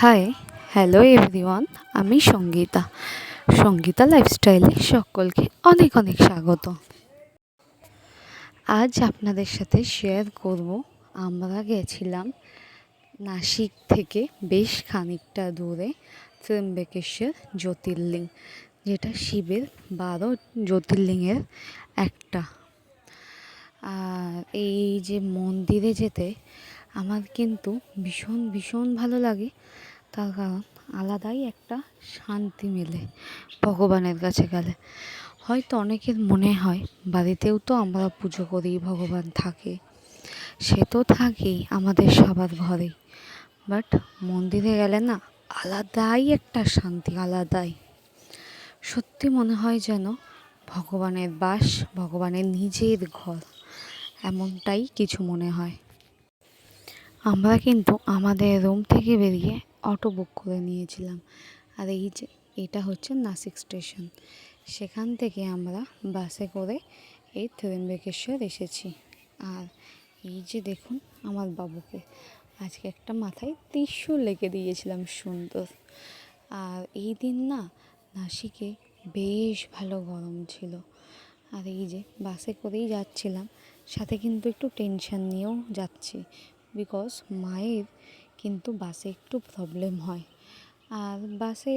High, hello everyone. আমি সঙ্গীতা। সঙ্গীতা লাইফস্টাইলে সকলকে অনেক অনেক স্বাগত। আজ আপনাদের সাথে শেয়ার করব, আমরা গেছিলাম নাসিক থেকে বেশ খানিকটা দূরে ত্র্যম্বকেশ্বর জ্যোতির্লিঙ্গ, যেটা শিবের 12 জ্যোতির্লিঙ্গের একটা। আর এই যে মন্দিরে যেতে আমার কিন্তু ভীষণ ভীষণ ভালো লাগে, তার কারণ আলাদাই একটা শান্তি মেলে ভগবানের কাছে গেলে। হয়তো অনেকের মনে হয় বাড়িতেও তো আমরা পুজো করি, ভগবান থাকে, সে তো থাকেই আমাদের সবার ঘরেই, বাট মন্দিরে গেলে না আলাদাই একটা শান্তি, আলাদাই। সত্যি মনে হয় যেন ভগবানের বাস, ভগবানের নিজের ঘর, এমনটাই কিছু মনে হয়। আমরা কিন্তু আমাদের রুম থেকে বেরিয়ে অটো বুক করে নিয়েছিলাম। আর এই যে এটা হচ্ছে নাসিক স্টেশন, সেখান থেকে আমরা বাসে করে এই ত্র্যম্বকেশ্বর এসেছি। আর এই যে দেখুন আমার বাবুকে আজকে একটা মাথায় ত্রিশূল লেগে দিয়েছিলাম সুন্দর। আর এই দিন না নাসিকে বেশ ভালো গরম ছিল। আর এই যে বাসে করেই যাচ্ছিলাম, সাথে কিন্তু একটু টেনশন নিয়েও যাচ্ছি, বিকজ মায়ের কিন্তু বাসে একটু প্রবলেম হয়। আর বাসে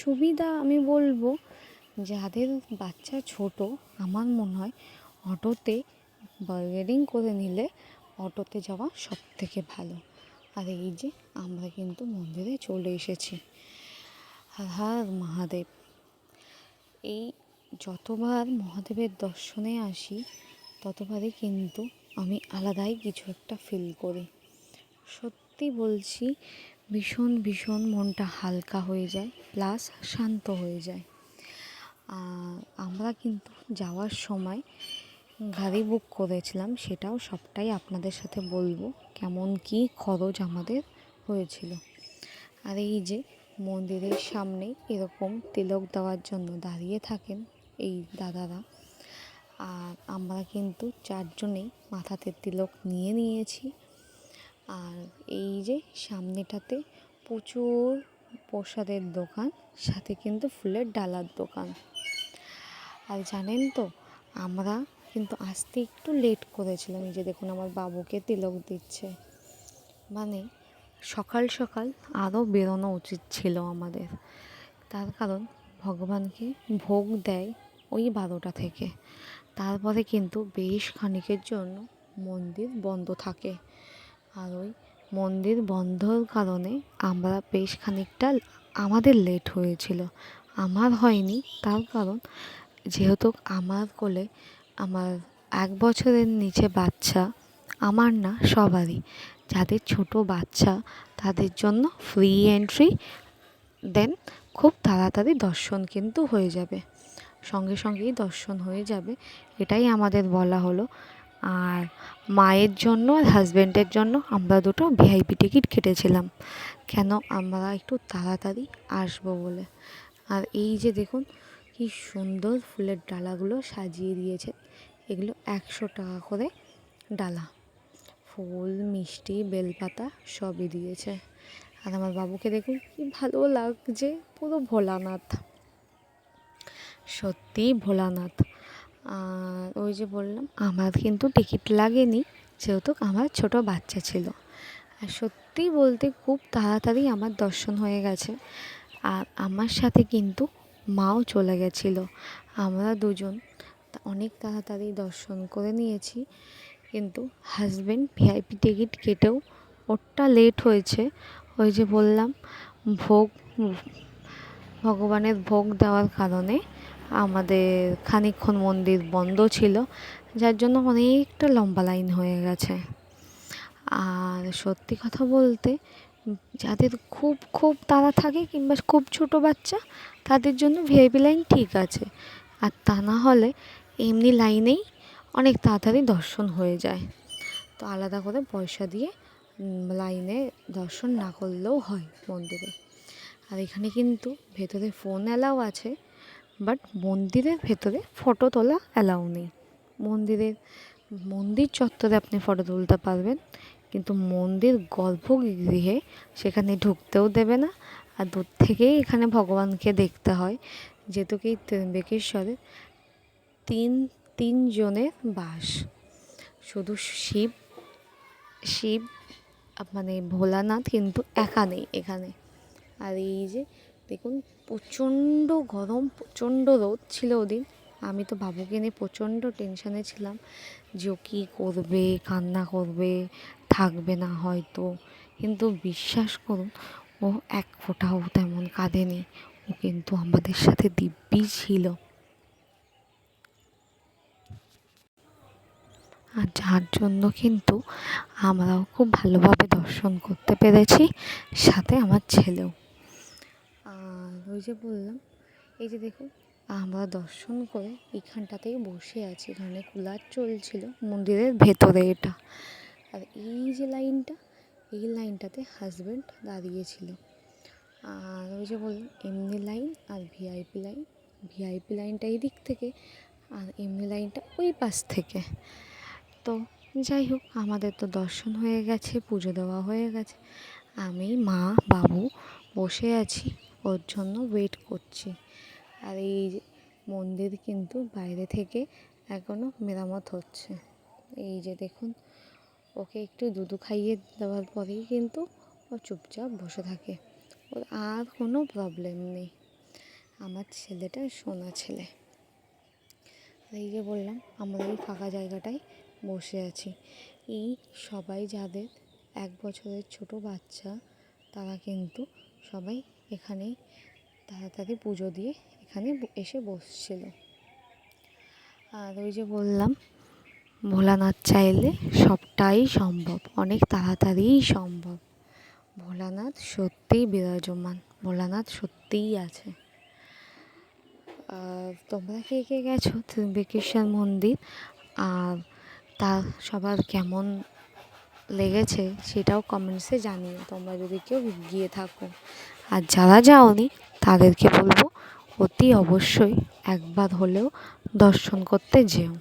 সুবিধা আমি বলবো, যাদের বাচ্চা ছোট, আমার মনে হয় অটোতে বার্গেনিং করে নিলে অটোতে যাওয়া সব থেকে ভালো। আর এই যে আমরা কিন্তু মন্দিরে চলে এসেছি। হর হর মহাদেব। এই যতবার মহাদেবের দর্শনে আসি ততবারই কিন্তু আমি আলাদাই কিছু একটা ফিল করি। সত্যি বলছি, ভীষণ ভীষণ মনটা হালকা হয়ে যায়, প্লাস শান্ত হয়ে যায়। আর আমরা কিন্তু যাওয়ার সময় গাড়ি বুক করেছিলাম, সেটাও সবটাই আপনাদের সাথে বলবো কেমন কি খরচ আমাদের হয়েছিল। আর এই যে মন্দিরের সামনে এরকম তিলক দেওয়ার জন্য দাঁড়িয়ে থাকেন এই দাদারা। আর আমরা কিন্তু চারজনেই মাথাতে তিলক নিয়ে নিয়েছি। আর এই যে সামনেটাতে প্রচুর প্রসাদের দোকান, সাথে কিন্তু ফুলের ডালার দোকান। আর জানেন তো, আমরা কিন্তু আসতে একটু লেট করেছিলাম। এই যে দেখুন আমার বাবুকে তিলক দিচ্ছে, মানে সকাল সকাল আরও বেরোনো উচিত ছিল আমাদের। তার কারণ ভগবানকে ভোগ দেয় ওই 12টা থেকে, তারপরে কিন্তু বেশ খানিকের জন্য মন্দির বন্ধ থাকে। আর ওই মন্দির বন্ধর কারণে আমরা বেশ খানিকটা আমাদের লেট হয়েছিল। আমার হয়নি, তার কারণ যেহেতু আমার কোলে আমার 1 বছরের নিচে বাচ্চা, আমার না সবারই, যাদের ছোট বাচ্চা তাদের জন্য ফ্রি এন্ট্রি, দেন খুব তাড়াতাড়ি দর্শন কিন্তু হয়ে যাবে, সঙ্গে সঙ্গেই দর্শন হয়ে যাবে, এটাই আমাদের বলা হলো। আর মায়ের জন্য আর হাজব্যান্ডের জন্য আমরা দুটো ভিআইপি টিকিট কেটেছিলাম, কেন আমরা একটু তাড়াতাড়ি আসবো বলে। আর এই যে দেখুন কি সুন্দর ফুলের ডালাগুলো সাজিয়ে দিয়েছে, এগুলো 100 টাকা করে ডালা, ফুল, মিষ্টি, বেলপাতা সবই দিয়েছে। আর আমার বাবুকে দেখুন কি ভালো লাগছে, পুরো ভোলানাথ, সত্যিই ভোলানাথ। আর ওই যে বললাম আমার কিন্তু টিকিট লাগেনি, যেহেতু আমার ছোট বাচ্চা ছিল। আর সত্যি বলতে খুব তাড়াতাড়ি আমার দর্শন হয়ে গেছে। আর আমার সাথে কিন্তু মাও চলে গেছিলো, আমরা দুজন অনেক তাড়াতাড়ি দর্শন করে নিয়েছি। কিন্তু হাজব্যান্ড ভিআইপি টিকিট কেটেও ওরটা লেট হয়েছে। ওই যে বললাম ভোগ, ভগবানের ভোগ দেওয়ার কারণে আমাদের খানিকক্ষণ মন্দির বন্ধ ছিল, যার জন্য অনেকটা লম্বা লাইন হয়ে গেছে। আর সত্যি কথা বলতে, যাদের খুব খুব তাড়া থাকে কিংবা খুব ছোট বাচ্চা, তাদের জন্য ভিআইপি লাইন ঠিক আছে। আর তা না হলে এমনি লাইনেই অনেক তাড়াতাড়ি দর্শন হয়ে যায়। তো আলাদা করে পয়সা দিয়ে লাইনে দর্শন না করলেও হয় মন্দিরে। আর এখানে কিন্তু ভেতরে ফোন অ্যালাউ আছে, বাট মন্দিরের ভেতরে ফটো তোলা অ্যালাউ নেই। মন্দির চত্বরে আপনি ফটো তুলতে পারবেন, কিন্তু মন্দির গর্ভগৃহে সেখানে ঢুকতেও দেবে না, আর দূর থেকেই এখানে ভগবানকে দেখতে হয়, যেহেতু কি ত্র্যম্বকেশ্বরে তিনজনের বাস। শুধু শিব শিব মানে ভোলানাথ কিন্তু একা নেই এখানে। আর এই যে দেখুন, প্রচণ্ড গরম, প্রচণ্ড রোদ ছিল ওদিন। আমি তো বাবুকে নিয়ে প্রচণ্ড টেনশানে ছিলাম যে ও কী করবে, কান্না করবে, থাকবে না হয়তো। কিন্তু বিশ্বাস করুন, ও এক ফোঁটাও তেমন কাঁদেনি। ও কিন্তু আমাদের সাথে দিব্যি ছিল। আর যার জন্য কিন্তু আমরাও খুব ভালোভাবে দর্শন করতে পেরেছি, সাথে আমার ছেলেও। আর ওই যে বললাম, এই যে দেখুন, আমরা দর্শন করে এখানটাতেই বসে আছি। এখানে কুলার চলছিল মন্দিরের ভেতরে এটা। আর এই যে লাইনটা, এই লাইনটাতে হাজব্যান্ড দাঁড়িয়েছিল। আর ওই যে বললাম, এমনি লাইন আর ভিআইপি লাইন। ভিআইপি লাইনটা এই দিক থেকে, আর এমনি লাইনটা ওই পাশ থেকে। তো যাই হোক, আমাদের তো দর্শন হয়ে গেছে, পুজো দেওয়া হয়ে গেছে। আমি, মা, বাবু বসে আছি, ওর জন্য ওয়েট করছি। আর এই মন্দির কিন্তু বাইরে থেকে এখনও মেরামত হচ্ছে। এই যে দেখুন, ওকে একটু দুধু খাইয়ে দেওয়ার পরেই কিন্তু ও চুপচাপ বসে থাকে। ওর আর কোনো প্রবলেম নেই। আমার ছেলেটা সোনা ছেলে। এই যে বললাম, আমরা এই ফাঁকা জায়গাটায় বসে আছি। এই সবাই যাদের 1 বছরের ছোট বাচ্চা, তারা কিন্তু সবাই এখানেই তাড়াতাড়ি পুজো দিয়ে এখানে এসে বসছিল। আর ওই যে বললাম, ভোলানাথ চাইলে সবটাই সম্ভব, অনেক তাড়াতাড়িই সম্ভব। ভোলানাথ সত্যিই বিরাজমান, ভোলানাথ সত্যিই আছে। তোমরা কে কে গেছো ত্র্যম্বকেশ্বর মন্দির, আর তা সবার কেমন লেগেছে সেটাও কমেন্টসে জানিও, তোমরা যদি কেউ গিয়ে থাকো। আর যারা যাওনি তাদেরকে বলবো অতি অবশ্যই একবার হলেও দর্শন করতে যেও।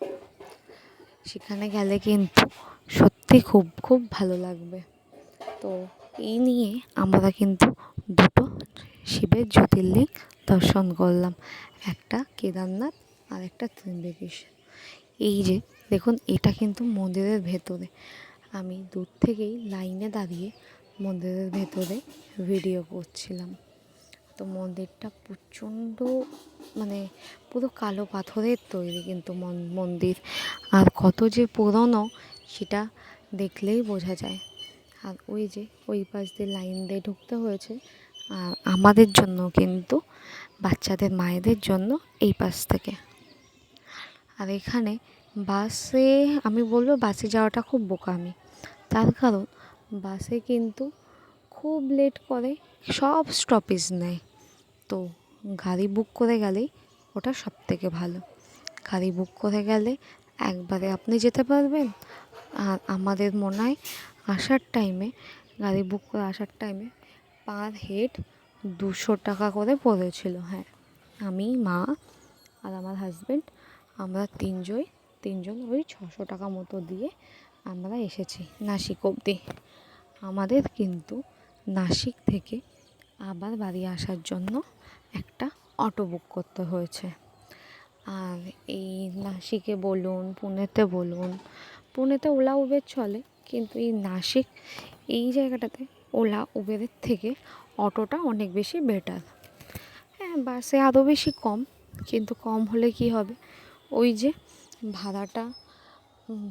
সেখানে গেলে কিন্তু সত্যি খুব খুব ভালো লাগবে। তো এই নিয়ে আমরা কিন্তু দুটো শিবের জ্যোতির্লিঙ্গ দর্শন করলাম, একটা কেদারনাথ আর একটা ত্র্যম্বকেশ্বর। এই যে দেখুন, এটা কিন্তু মন্দিরের ভেতরে। আমি দূর থেকেই লাইনে দাঁড়িয়ে মন্দিরের ভেতরে ভিডিও করছিলাম। তো মন্দিরটা প্রচণ্ড, মানে পুরো কালো পাথরের তৈরি কিন্তু মন্দির। আর কত যে পুরনো সেটা দেখলেই বোঝা যায়। আর ওই যে ওই পাশ দিয়ে লাইন দিয়ে ঢুকতে হয়েছে, আর আমাদের জন্য কিন্তু, বাচ্চাদের মায়েদের জন্য এই পাশ থেকে। আর এখানে বাসে, আমি বলবো বাসে যাওয়াটা খুব বোকামি। তার কারণ বাসে কিন্তু খুব লেট করে, সব স্টপেজ নেয়। তো গাড়ি বুক করে গেলেই ওটা সব থেকে ভালো। গাড়ি বুক করে গেলে একবারে আপনি যেতে পারবেন। আর আমাদের মনে হয় আসার টাইমে, গাড়ি বুক করে আসার টাইমে পার হেড 200 টাকা করে পড়েছিল। হ্যাঁ, আমি, মা আর আমার হাজব্যান্ড, আমরা তিনজন ওই 600 টাকা মতো দিয়ে আমরা এসেছি নাসিক অবধি। আমাদের কিন্তু নাসিক থেকে আবার বাড়ি আসার জন্য একটা অটো বুক করতে হয়েছে। আর এই নাসিকে বলুন, পুনেতে ওলা উবের চলে, কিন্তু এই নাসিক এই জায়গাটাতে ওলা উবেরের থেকে অটোটা অনেক বেশি বেটার। হ্যাঁ, বাসে আরও বেশি কম, কিন্তু কম হলে কি হবে, ওই যে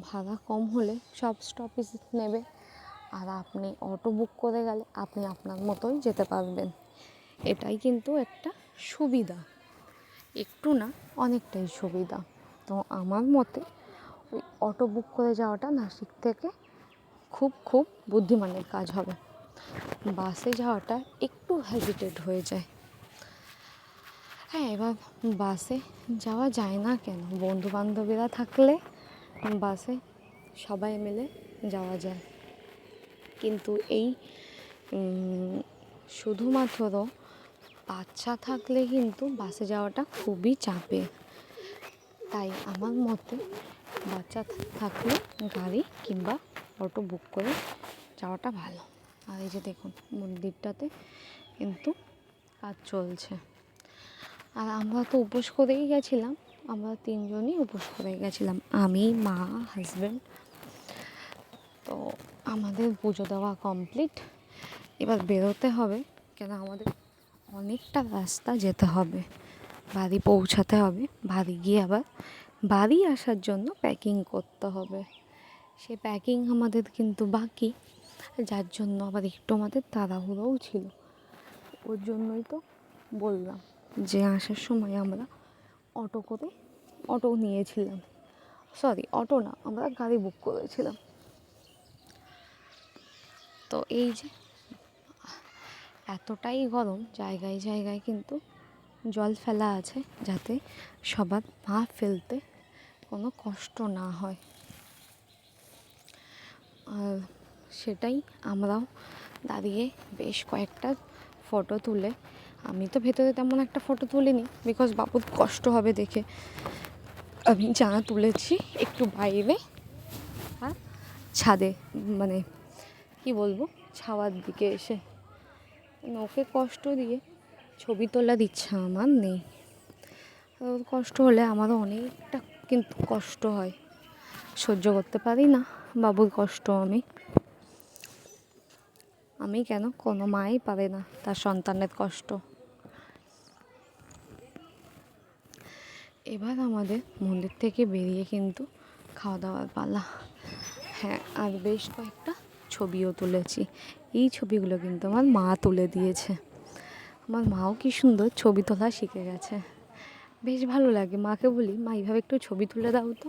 ভাড়া কম হলে সব স্টপেজ নেবে। আর আপনি অটো বুক করে গেলে আপনি আপনার মতোই যেতে পারবেন। এটাই কিন্তু একটা সুবিধা, একটু না অনেকটাই সুবিধা। তো আমার মতে ওই অটো বুক করে যাওয়াটা নাসিক থেকে খুব খুব বুদ্ধিমানের কাজ হবে। বাসে যাওয়াটা একটু হেজিটেট হয়ে যায়। হ্যাঁ, এবার বাসে যাওয়া যায় না কেন, বন্ধু বান্ধবীরা থাকলে বাসে সবাই মিলে যাওয়া যায়। কিন্তু এই শুধুমাত্র বাচ্চা থাকলে কিন্তু বাসে যাওয়াটা খুবই চাপের। তাই আমার মতে বাচ্চা থাকলে গাড়ি কিংবা অটো বুক করে যাওয়াটা ভালো। আর এই যে দেখুন মন্দিরটাতে কিন্তু কাজ চলছে। আর আমরা তো উপোস করেই গেছিলাম, আমরা 3 জনই উপোস করে গেছিলাম, আমি, মা, হাজব্যান্ড। তো আমাদের পুজো দেওয়া কমপ্লিট, এবার বেরোতে হবে, কেন আমাদের অনেকটা রাস্তা যেতে হবে, বাড়ি পৌঁছাতে হবে, বাড়ি গিয়ে আবার বাড়ি আসার জন্য প্যাকিং করতে হবে। সে প্যাকিং আমাদের কিন্তু বাকি, যার জন্য আবার একটু আমাদের তাড়াহুড়োও ছিল। ওর জন্যই তো বললাম যে আসার সময় আমরা অটো নিয়েছিলাম, সরি অটো না, আমরা গাড়ি বুক করেছিলাম। তো এই যে এতটাই গরম, জায়গায় জায়গায় কিন্তু জল ফেলা আছে, যাতে সবার পা ফেলতে কোনো কষ্ট না হয়। আর সেটাই আমরাও দাঁড়িয়ে বেশ কয়েকটা ফটো তুলে, আমি তো ভেতরে তেমন একটা ফটো তুলিনি, বিকজ বাবুর কষ্ট হবে দেখে। আমি যা তুলেছি একটু বাইরে আর ছাদে, মানে কি বলবো, ছাওয়ার দিকে এসে। ওকে কষ্ট দিয়ে ছবি তোলার ইচ্ছা আমার নেই। ওর কষ্ট হলে আমারও অনেকটা কিন্তু কষ্ট হয়, সহ্য করতে পারি না বাবুর কষ্ট। আমি কেন, কোনো মাই পারে না তার সন্তানের কষ্ট। এবার আমাদের মন্দির থেকে বেরিয়ে কিন্তু খাওয়া দাওয়ার পালা। হ্যাঁ, আর বেশ কয়েকটা ছবিও তুলেছি। এই ছবিগুলো কিন্তু আমার মা তুলে দিয়েছে। আমার মাও কি সুন্দর ছবি তোলা শিখে গেছে, বেশ ভালো লাগে। মাকে বলি, মা এইভাবে একটু ছবি তুলে দাও তো,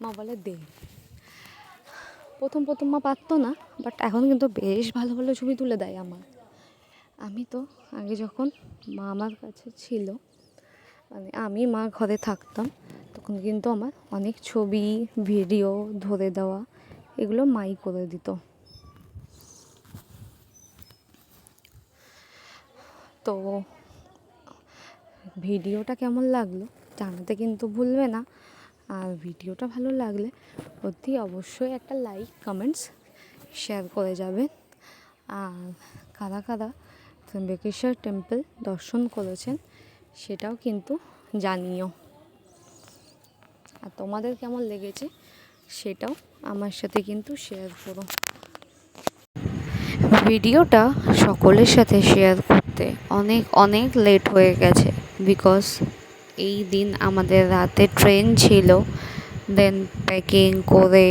মা বলে দে। প্রথম মা পারতো না, বাট এখন কিন্তু বেশ ভালো ভালো ছবি তুলে দেয় আমার। আমি তো আগে যখন মা আমার কাছে ছিল, মানে আমি মা ঘরে থাকতাম, তখন কিন্তু আমার অনেক ছবি ভিডিও ধরে দেওয়া এগুলো মাই করে দিত। তো ভিডিওটা কেমন লাগলো জানাতে কিন্তু ভুলবে না। আর ভিডিওটা ভালো লাগলে অতি অবশ্যই একটা লাইক, কমেন্টস, শেয়ার করে যাবেন। আর কারা কারা ত্র্যম্বকেশ্বর টেম্পল দর্শন করেছেন সেটাও কিন্তু জানিও। আর তোমাদের কেমন লেগেছে সেটাও আমার সাথে কিন্তু শেয়ার করো। ভিডিওটা সকলের সাথে শেয়ার করতে অনেক লেট হয়ে গেছে, বিকজ এই দিন আমাদের রাতে ট্রেন ছিল। দেন প্যাকিং করে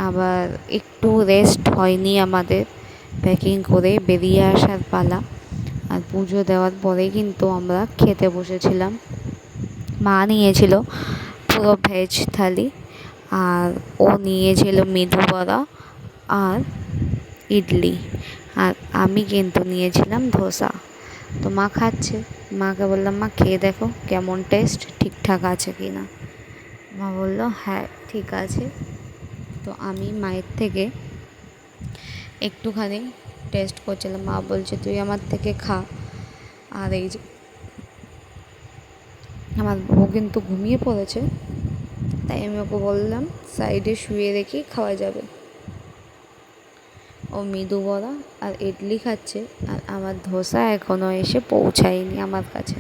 আবার একটু রেস্ট হয়নি আমাদের, প্যাকিং করে বেরিয়ে আসার পালা। আর পুজো দেওয়ার পরে কিন্তু আমরা খেতে বসেছিলাম। মা নিয়েছিল পুরো ভেজ থালি, আর ও নিয়েছিল মেদু বড়া আর ইডলি, আর আমি কিন্তু নিয়েছিলাম ধোসা। তো মা খাচ্ছে, মাকে বললাম, মা খেয়ে দেখো কেমন টেস্ট, ঠিকঠাক আছে কি না। মা বললো হ্যাঁ ঠিক আছে। তো আমি মায়ের থেকে একটুখানি টেস্ট করছিলাম, মা বলছে তুই আমার থেকে খা। আর এই যে আমার বউ কিন্তু ঘুমিয়ে পড়েছে, তাই আমি ওকে বললাম সাইডে শুয়ে রেখে খাওয়া যাবে। ও মেদু বড়া আর ইডলি খাচ্ছে, আর আমার ধোসা এখনও এসে পৌঁছায়নি আমার কাছে।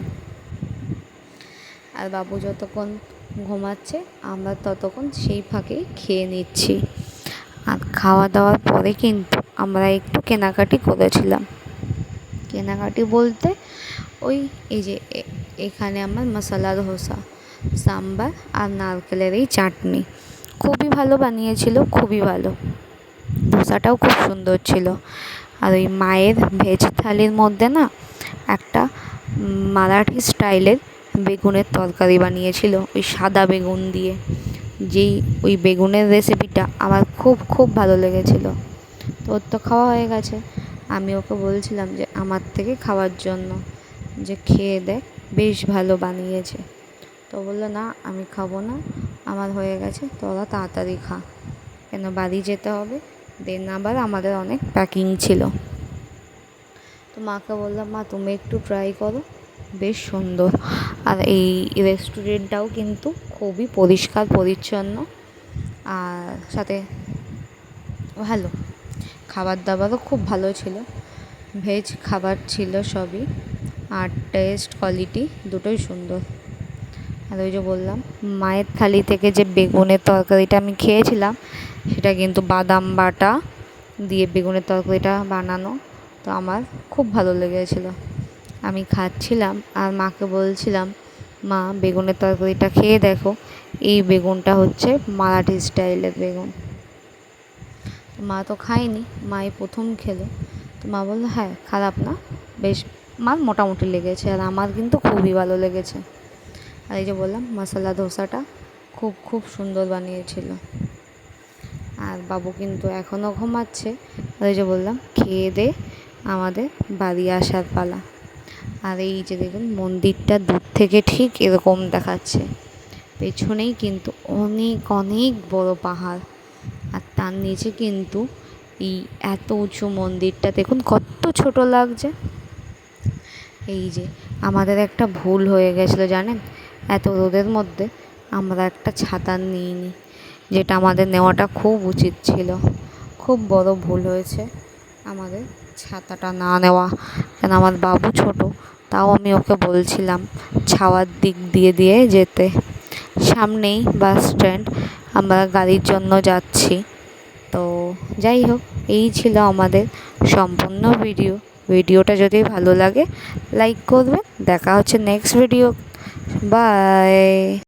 আর বাবু যতক্ষণ ঘুমাচ্ছে আমরা ততক্ষণ সেই ফাঁকেই খেয়ে নিচ্ছি। আর খাওয়া দাওয়ার পরে কিন্তু আমরা একটু কেনাকাটি করেছিলাম। কেনাকাটি বলতে ওই এই যে এখানে আমার মশলা ধোসা, সাম্বার আর নারকেলের এই চাটনি খুবই ভালো বানিয়েছিল, খুবই ভালো। ধোসাটাও খুব সুন্দর ছিল। আর ওই মায়ের ভেজ থালির মধ্যে না একটা মারাঠি স্টাইলের বেগুনের তরকারি বানিয়েছিল, ওই সাদা বেগুন দিয়ে। যেই ওই বেগুনের রেসিপিটা আমার খুব ভালো লেগেছিল। তো ওর তো খাওয়া হয়ে গেছে, আমি ওকে বলছিলাম যে আমার থেকে খাওয়ার জন্য, যে খেয়ে দেখ বেশ ভালো বানিয়েছে। তো বললো না আমি খাবো না, আমার হয়ে গেছে, তোরা তাড়াতাড়ি খা, কেন বাড়ি যেতে হবে। দেন আবার আমাদের অনেক প্যাকিং ছিল। তো মাকে বললাম, মা তুমি একটু ট্রাই করো, বেশ সুন্দর। আর এই রেস্টুরেন্টটাও কিন্তু খুবই পরিষ্কার পরিচ্ছন্ন, আর সাথে ভালো খাবার দাবারও খুব ভালো ছিল, ভেজ খাবার ছিল সবই, আর টেস্ট কোয়ালিটি দুটোই সুন্দর। আর ওই যে বললাম, মায়ের থালি থেকে যে বেগুনের তরকারিটা আমি খেয়েছিলাম, সেটা কিন্তু বাদাম বাটা দিয়ে বেগুনের তরকারিটা বানানো, তো আমার খুব ভালো লেগেছিলো। আমি খাচ্ছিলাম আর মাকে বলছিলাম, মা বেগুনের তরকারিটা খেয়ে দেখো, এই বেগুনটা হচ্ছে মারাঠি স্টাইলের বেগুন। মা তো খায়নি, মাই প্রথম খেলো, তো মা বললো হ্যাঁ খারাপ না, বেশ মার মোটামুটি লেগেছে, আর আমার কিন্তু খুবই ভালো লেগেছে। আর এই যে বললাম, মশলা ধোসাটা খুব খুব সুন্দর বানিয়েছিল। আর বাবু কিন্তু এখনও ঘুমাচ্ছে। আর এই যে বললাম, খেয়ে দে আমাদের বাড়ি আসার পালা। আর এই যে দেখুন, মন্দিরটা দূর থেকে ঠিক এরকম দেখাচ্ছে, পেছনেই কিন্তু অনেক অনেক বড় পাহাড়, আর তার নিচে কিন্তু এই এত উঁচু মন্দিরটা দেখুন কত ছোট লাগছে। এই যে আমাদের একটা ভুল হয়ে গেছিলো জানেন, এত রোদের মধ্যে আমরা একটা ছাতা নিইনি, যেটা আমাদের নেওয়াটা খুব উচিত ছিল। খুব বড় ভুল হয়েছে আমাদের ছাতাটা না নেওয়া, কেন আমার বাবু ছোট, তাও আমি ওকে বলছিলাম ছাওয়ার দিক দিয়ে দিয়ে যেতে। সামনেই বাস স্ট্যান্ড, আমরা গাড়ির জন্য যাচ্ছি। তো যাই হোক, এই ছিল আমাদের সম্পূর্ণ ভিডিওটা যদি ভালো লাগে লাইক করবেন। দেখা হচ্ছে নেক্সট ভিডিও, বাই।